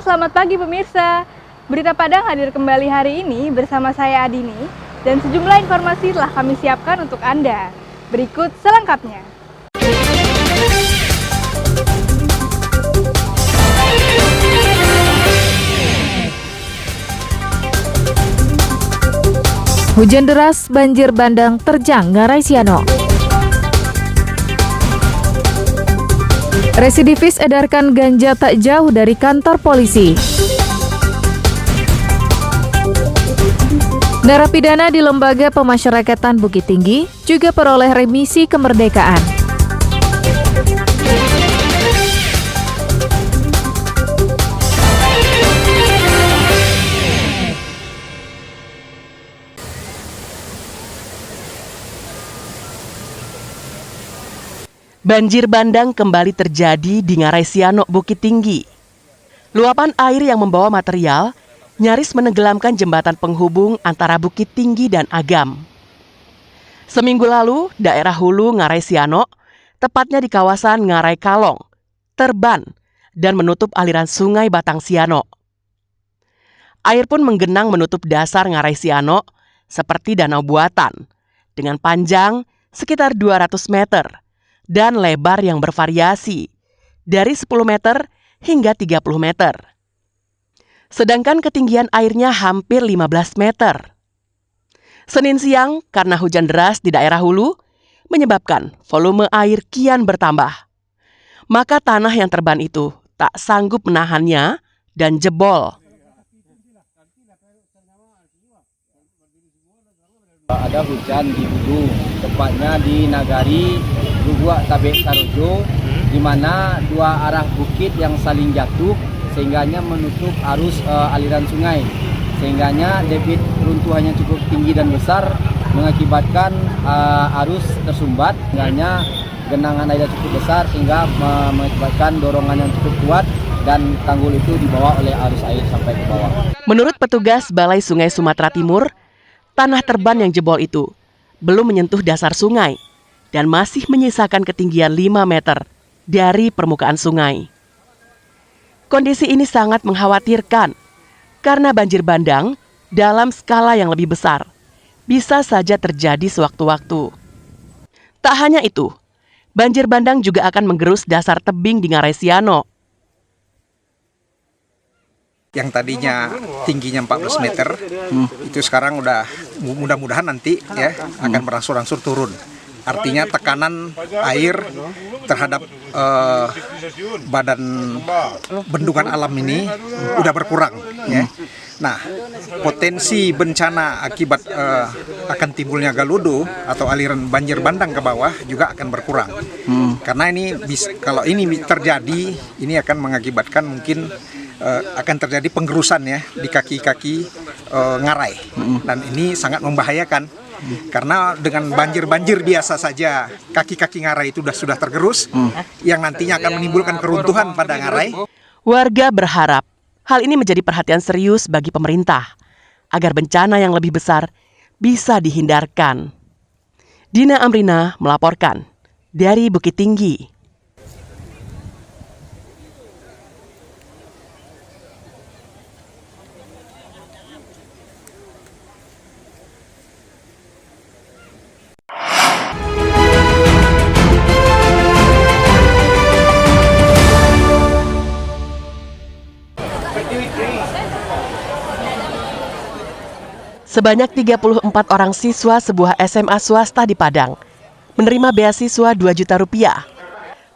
selamat pagi pemirsa. Berita Padang hadir kembali hari ini bersama saya Adini dan sejumlah informasi telah kami siapkan untuk Anda. Berikut selengkapnya. Hujan deras, banjir bandang terjang Ngarai Siano. Residivis edarkan ganja tak jauh dari kantor polisi. Narapidana di Lembaga Pemasyarakatan Bukit Tinggi juga peroleh remisi kemerdekaan. Banjir bandang kembali terjadi di Ngarai Siano, Bukit Tinggi. Luapan air yang membawa material nyaris menenggelamkan jembatan penghubung antara Bukit Tinggi dan Agam. Seminggu lalu, daerah hulu Ngarai Siano, tepatnya di kawasan Ngarai Kalong, terban dan menutup aliran sungai Batang Siano. Air pun menggenang menutup dasar Ngarai Siano seperti danau buatan, dengan panjang sekitar 200 meter dan lebar yang bervariasi, dari 10 meter hingga 30 meter. Sedangkan ketinggian airnya hampir 15 meter. Senin siang, karena hujan deras di daerah hulu, menyebabkan volume air kian bertambah. Maka tanah yang terban itu tak sanggup menahannya dan jebol. Ada hujan di hulu, tepatnya di Nagari, Lubua, Tabek, Sarojo, di mana dua arah bukit yang saling jatuh, sehingganya menutup arus aliran sungai. Sehingganya debit runtuhannya cukup tinggi dan besar, mengakibatkan arus tersumbat, sehingganya genangan airnya cukup besar, sehingga mengakibatkan dorongan yang cukup kuat, dan tanggul itu dibawa oleh arus air sampai ke bawah. Menurut petugas Balai Sungai Sumatera Timur, tanah terban yang jebol itu belum menyentuh dasar sungai dan masih menyisakan ketinggian 5 meter dari permukaan sungai. Kondisi ini sangat mengkhawatirkan karena banjir bandang dalam skala yang lebih besar bisa saja terjadi sewaktu-waktu. Tak hanya itu, banjir bandang juga akan menggerus dasar tebing di Ngarai Siano. Yang tadinya tingginya 14 meter, itu sekarang udah mudah-mudahan nanti ya akan berangsur-angsur turun. Artinya tekanan air terhadap badan bendungan alam ini udah berkurang. Ya. Nah, potensi bencana akibat akan timbulnya galudo atau aliran banjir bandang ke bawah juga akan berkurang. Karena ini kalau ini terjadi, ini akan mengakibatkan mungkin akan terjadi penggerusan ya di kaki-kaki ngarai, dan ini sangat membahayakan karena dengan banjir-banjir biasa saja kaki-kaki ngarai itu sudah tergerus, yang nantinya akan menimbulkan keruntuhan pada ngarai. Warga berharap hal ini menjadi perhatian serius bagi pemerintah agar bencana yang lebih besar bisa dihindarkan. Dina Amrina melaporkan dari Bukit Tinggi. Sebanyak 34 orang siswa sebuah SMA swasta di Padang menerima beasiswa 2 juta rupiah.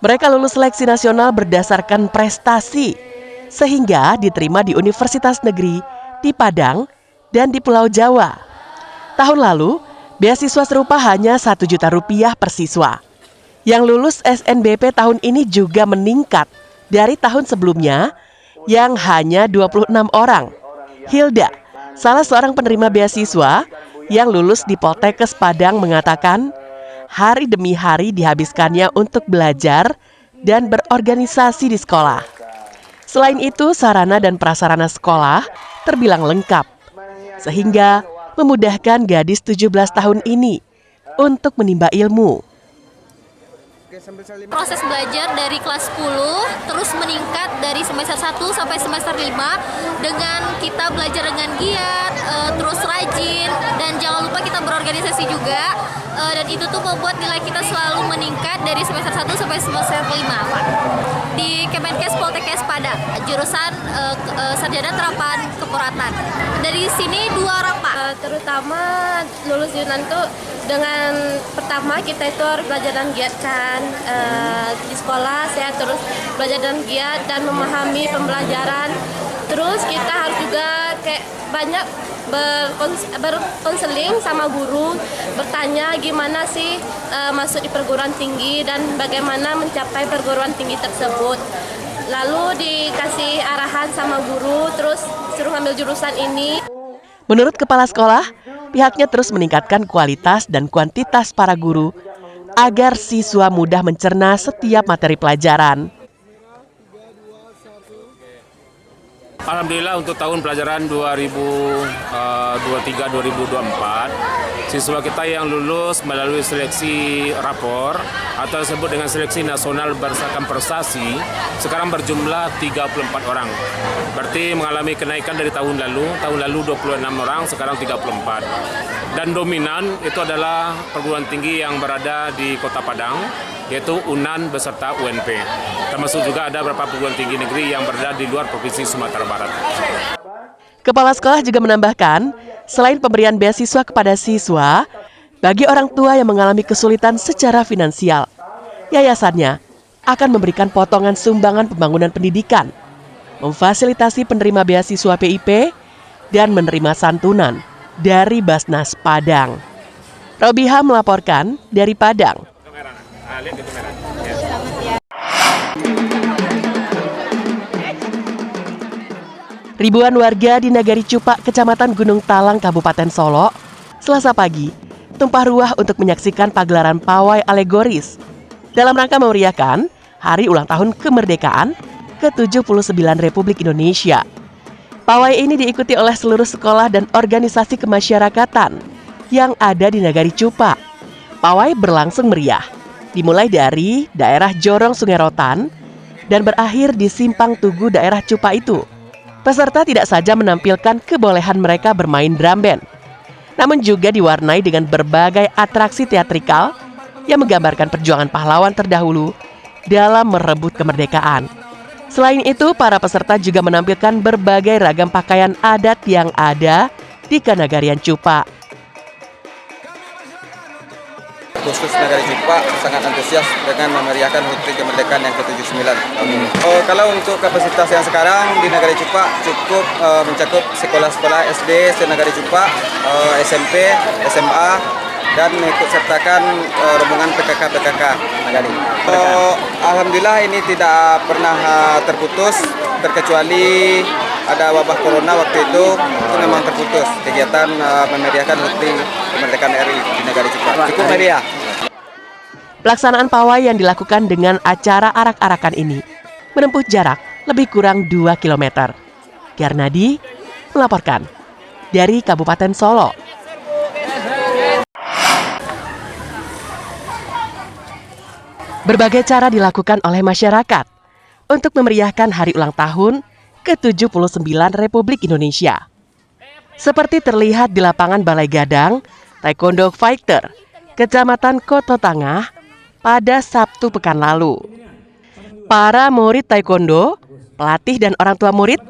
Mereka lulus seleksi nasional berdasarkan prestasi, sehingga diterima di universitas negeri di Padang dan di Pulau Jawa. Tahun lalu, beasiswa serupa hanya 1 juta rupiah per siswa. Yang lulus SNBP tahun ini juga meningkat dari tahun sebelumnya yang hanya 26 orang. Hilda, salah seorang penerima beasiswa yang lulus di Poltekkes Padang, mengatakan hari demi hari dihabiskannya untuk belajar dan berorganisasi di sekolah. Selain itu, sarana dan prasarana sekolah terbilang lengkap, sehingga memudahkan gadis 17 tahun ini untuk menimba ilmu. Proses belajar dari kelas 10 terus meningkat dari semester 1 sampai semester 5 dengan kita belajar dengan giat, terus rajin, dan jangan lupa kita berorganisasi juga, dan itu tuh membuat nilai kita selalu meningkat dari semester 1 sampai semester 5 Pak. Di Kemenkes Poltekkes Padang, jurusan Sarjana Terapan Kepuratan. Dari sini 2 orang Pak. Terutama lulus Yunan tuh dengan pertama kita itu harus belajar dan giat kan. Di sekolah saya terus belajar dan giat dan memahami pembelajaran. Terus kita harus juga kayak banyak berkonseling sama guru, bertanya gimana sih masuk di perguruan tinggi dan bagaimana mencapai perguruan tinggi tersebut. Lalu dikasih arahan sama guru, terus suruh ambil jurusan ini. Menurut kepala sekolah, pihaknya terus meningkatkan kualitas dan kuantitas para guru agar siswa mudah mencerna setiap materi pelajaran. Alhamdulillah untuk tahun pelajaran 2023-2024, siswa kita yang lulus melalui seleksi rapor atau disebut dengan seleksi nasional berdasarkan prestasi sekarang berjumlah 34 orang. Berarti mengalami kenaikan dari tahun lalu 26 orang, sekarang 34. Dan dominan itu adalah perguruan tinggi yang berada di Kota Padang, yaitu UNAN beserta UNP. Termasuk juga ada beberapa perguruan tinggi negeri yang berada di luar Provinsi Sumatera Barat. Kepala sekolah juga menambahkan, selain pemberian beasiswa kepada siswa, bagi orang tua yang mengalami kesulitan secara finansial, yayasannya akan memberikan potongan sumbangan pembangunan pendidikan, memfasilitasi penerima beasiswa PIP, dan menerima santunan dari Basnas Padang. Robiha melaporkan dari Padang. Ribuan warga di Nagari Cupak, Kecamatan Gunung Talang, Kabupaten Solo, Selasa pagi, tumpah ruah untuk menyaksikan pagelaran pawai alegoris dalam rangka memeriahkan Hari Ulang Tahun Kemerdekaan ke-79 Republik Indonesia. Pawai ini diikuti oleh seluruh sekolah dan organisasi kemasyarakatan yang ada di Nagari Cupak. Pawai berlangsung meriah, dimulai dari daerah Jorong Sungai Rotan dan berakhir di Simpang Tugu daerah Cupak itu. Peserta tidak saja menampilkan kebolehan mereka bermain drum band, namun juga diwarnai dengan berbagai atraksi teatrikal yang menggambarkan perjuangan pahlawan terdahulu dalam merebut kemerdekaan. Selain itu, para peserta juga menampilkan berbagai ragam pakaian adat yang ada di Kenagarian Cupak. Khusus Nagari Cupak sangat antusias dengan memeriahkan HUT kemerdekaan yang ke-79 tahun ini. Kalau untuk kapasitas yang sekarang di Nagari Cupak cukup mencakup sekolah-sekolah SD se-Nagari Cupak, SMP, SMA, dan ikut sertakan rombongan PKK Nagari. Alhamdulillah ini tidak pernah terputus, terkecuali ada wabah corona waktu itu memang terputus kegiatan memeriahkan HUT kemerdekaan RI di Nagari Cupak. Cukup meriah. Pelaksanaan pawai yang dilakukan dengan acara arak-arakan ini menempuh jarak lebih kurang 2 km. Garnadi melaporkan dari Kabupaten Solo. Berbagai cara dilakukan oleh masyarakat untuk memeriahkan Hari Ulang Tahun ke-79 Republik Indonesia. Seperti terlihat di lapangan Balai Gadang, Taekwondo Fighter, Kecamatan Koto Tangah, pada Sabtu pekan lalu. Para murid Taekwondo, pelatih dan orang tua murid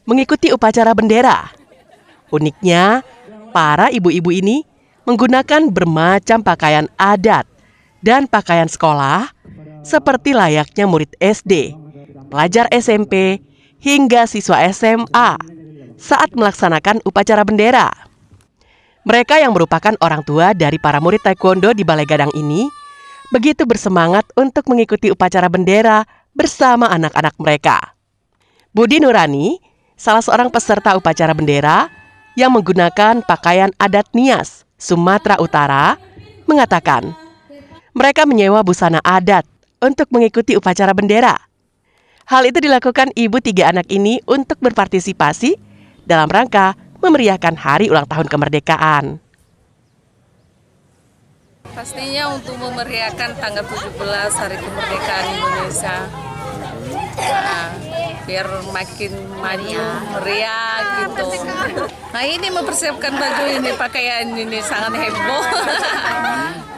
mengikuti upacara bendera. Uniknya, para ibu-ibu ini menggunakan bermacam pakaian adat dan pakaian sekolah seperti layaknya murid SD, pelajar SMP, hingga siswa SMA saat melaksanakan upacara bendera. Mereka yang merupakan orang tua dari para murid Taekwondo di Balai Gadang ini begitu bersemangat untuk mengikuti upacara bendera bersama anak-anak mereka. Budi Nurani, salah seorang peserta upacara bendera yang menggunakan pakaian adat Nias, Sumatera Utara, mengatakan mereka menyewa busana adat untuk mengikuti upacara bendera. Hal itu dilakukan ibu 3 anak ini untuk berpartisipasi dalam rangka memeriahkan Hari Ulang Tahun Kemerdekaan. Pastinya untuk memeriahkan tanggal 17 Hari Kemerdekaan Indonesia. Nah, biar makin meriah gitu. Nah, ini mempersiapkan baju ini, pakaian ini sangat heboh.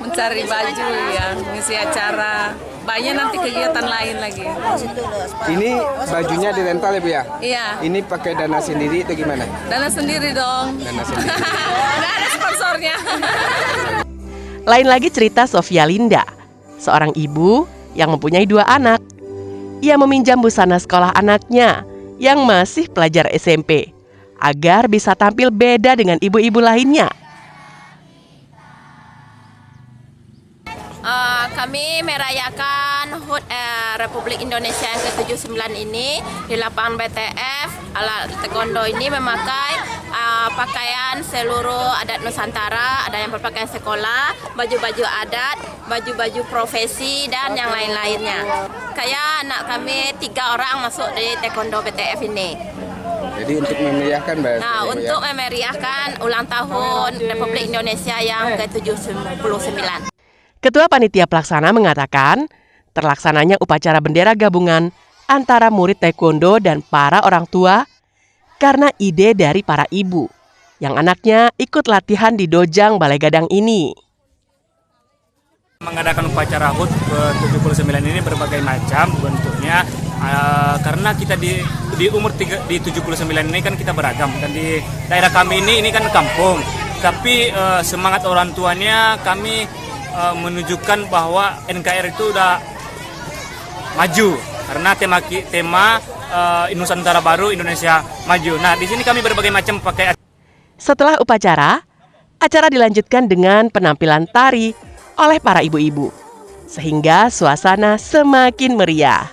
Mencari baju ya, mengisi acara. Banyak nanti kegiatan lain lagi. Ini bajunya dirental ya Bu ya? Iya. Ini pakai dana sendiri atau gimana? Dana sendiri dong. Dana sendiri. Nggak ada sponsornya. Lain lagi cerita Sofia Linda, seorang ibu yang mempunyai 2 anak. Ia meminjam busana sekolah anaknya yang masih pelajar SMP agar bisa tampil beda dengan ibu-ibu lainnya. Kami merayakan HUT Republik Indonesia yang ke-79 ini di lapangan BTF. Alat taekwondo ini memakai pakaian seluruh adat Nusantara, ada yang berpakaian sekolah, baju-baju adat, baju-baju profesi, dan yang lain-lainnya. Kayak anak kami 3 orang masuk di taekwondo BTF ini. Jadi untuk memeriahkan Mbak? Nah, untuk memeriahkan ulang tahun Republik Indonesia yang ke-79. Ketua Panitia Pelaksana mengatakan, terlaksananya upacara bendera gabungan antara murid taekwondo dan para orang tua karena ide dari para ibu yang anaknya ikut latihan di Dojang Balai Gadang ini. Mengadakan upacara HUT ke-79 ini berbagai macam bentuknya, karena kita di umur di 79 ini kan kita beragam, dan di daerah kami ini kan kampung, tapi semangat orang tuanya kami menunjukkan bahwa NKRI itu udah maju karena tema Nusantara Baru Indonesia Maju. Nah, di sini kami berbagai macam pakai. Setelah upacara, acara dilanjutkan dengan penampilan tari oleh para ibu-ibu sehingga suasana semakin meriah.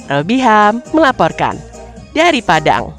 Robiham melaporkan dari Padang.